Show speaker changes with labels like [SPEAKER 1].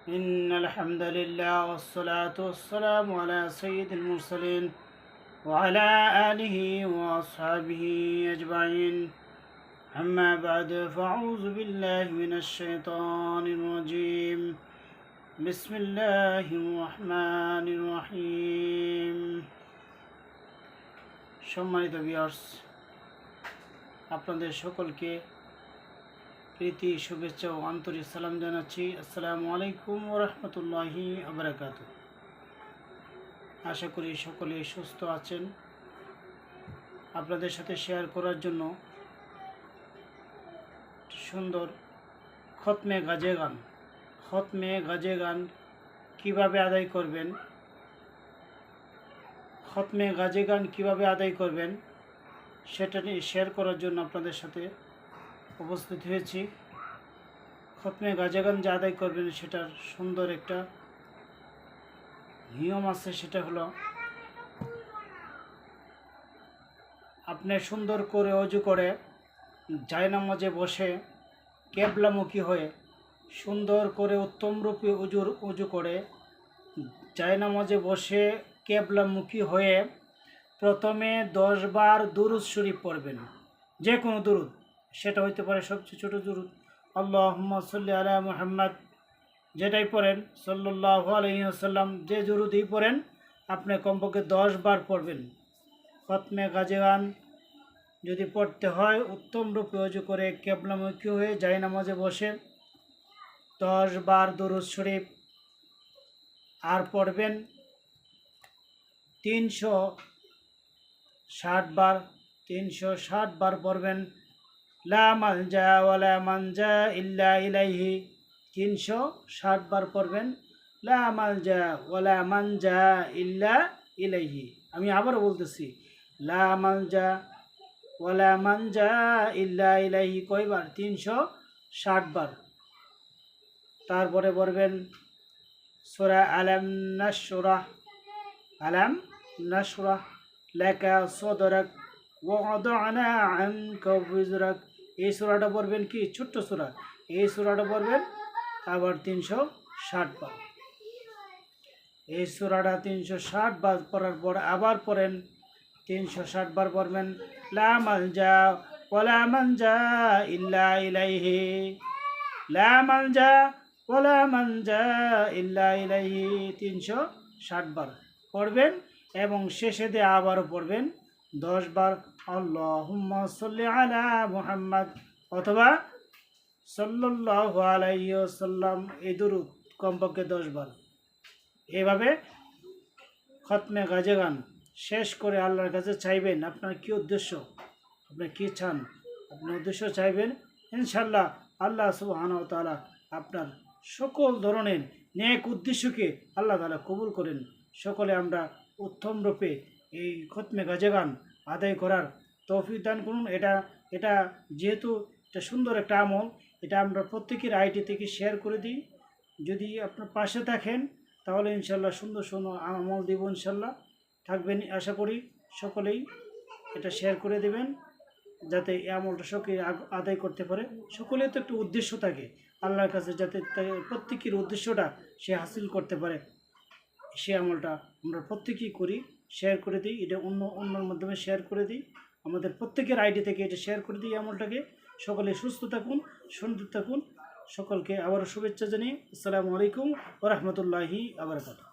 [SPEAKER 1] إن الحمد لله والصلاة والسلام على سيد المرسلين وعلى آله وأصحابه أجمعين أما بعد فأعوذ بالله من الشيطان الرجيم بسم الله الرحمن الرحيم সম্মানিত ভিউয়ার্স, আপনাদের সকলকে প্রীতি শুভেচ্ছা ও আন্তরিক সালাম জানাচ্ছি। আসসালামু আলাইকুম ওয়া রাহমাতুল্লাহি ওয়া বারাকাতুহু। আশা করি সকলে সুস্থ আছেন। আপনাদের সাথে শেয়ার করার জন্য সুন্দর খতমে গাজে গান কীভাবে আদায় করবেন, খতমে গাজে গান কীভাবে আদায় করবেন সেটা নিয়ে শেয়ার করার জন্য আপনাদের সাথে উপস্থিত হয়েছি। খতমে গাজে গান যে আদায় করবেন সেটার সুন্দর একটা নিয়ম আছে। সেটা হলো, আপনি সুন্দর করে অজু করে জায়নামাজে বসে কেবলামুখী হয়ে সুন্দর করে উত্তম রূপে উজু করে জায়নামাজে বসে কেবলামুখী হয়ে প্রথমে 10 বার দুরূদ শরীফ পড়বেন। যে কোনো দুরূদ, সেটা হইতে পারে সবচেয়ে ছোটো দুরূদ, আল্লাহুম্মা সাল্লি আলা মুহাম্মদ, যেটাই পড়েন সাল্লাল্লাহু আলাইহি ওয়াসাল্লাম, যে দুরূদই পড়েন আপনি কমপক্ষে 10 বার পড়বেন। খতমে গাজে গান যদি পড়তে হয়, উত্তম রূপে অজু করে কেবলামুখী হয়ে জায়নামাজে বসে 10 বার দুরূদ শরীফ, আর পড়বেন 360 বার পড়বেন লা মালজা ওয়ালা মানজা ইল্লা ইলাইহি। 360 বার পড়বেন লা মালজা ওয়ালা মানজা ইল্লা ইলাইহি। আমি আবার বলতেছি, লা মালজা ওয়ালা মানজা ইল্লা ইলাইহি। কয়বার? 360 বার। তারপরে পড়বেন সূরা আলাম নাশরাহ লাকা সাদরাক ওয়া ওয়াদানা আনকা বিজরাক। এই সূরাটা পড়বেন, কি ছোট্ট সূরা, এই সূরাটা পড়বেন আবার 360 বার। এই সূরাটা 360 বার পড়ার পর আবার পড়েন 360 বার পড়বেন লা মালজা ওয়ালা মানজা ইল্লা ইলাইহি, লা মালজা ওয়ালা মানজা ইল্লা ইলাইহি। 360 বার পড়বেন এবং শেষে দিয়ে আবারও পড়বেন 10 বার আল্লাহুম্মা সাল্লি আলা মুহাম্মদ অথবা সাল্লাল্লাহু আলাইহি ওয়াসাল্লাম, এই দুরূদ কমপক্ষে 10 বার। এভাবে খতমে গাজে গান শেষ করে আল্লাহর কাছে চাইবেন আপনার কি উদ্দেশ্য, আপনি কি চান, আপনার উদ্দেশ্য চাইবেন। ইনশাআল্লাহ আল্লাহ সুবহানাহু ওয়া তাআলা আপনার সকল ধরনের নেক উদ্দেশ্যকে আল্লাহ তাআলা কবুল করেন। সকলে আমরা উত্তম রূপে এই খতমে গাজে গান আদায় করার তৌফিক দান করুন। এটা যেহেতু এটা সুন্দর একটা আমল, এটা আমরা প্রত্যেকের আইডি থেকে শেয়ার করে দিই। যদি আপনার পাশে থাকেন তাহলে ইনশাল্লাহ সুন্দর সুন্দর আমল দিব, ইনশাল্লাহ থাকবেন। আশা করি সকলেই এটা শেয়ার করে দেবেন, যাতে এই আমলটা সকলে আদায় করতে পারে। সকলের তো একটু উদ্দেশ্য থাকে আল্লাহর কাছে, যাতে প্রত্যেকের উদ্দেশ্যটা সে হাসিল করতে পারে। সে আমলটা আমরা প্রত্যেকেই করি, শেয়ার করে দিই। এটা অন্যর মাধ্যমে শেয়ার করে দিই, আমাদের প্রত্যেকের আইডি থেকে এটা শেয়ার করে দিই আমলটাকে। সকলে সুস্থ থাকুন, সুন্দর থাকুন। সকলকে আবারও শুভেচ্ছা জানিয়ে আসসালামু আলাইকুম ওয়া রাহমাতুল্লাহি ওয়া বারাকাতুহু।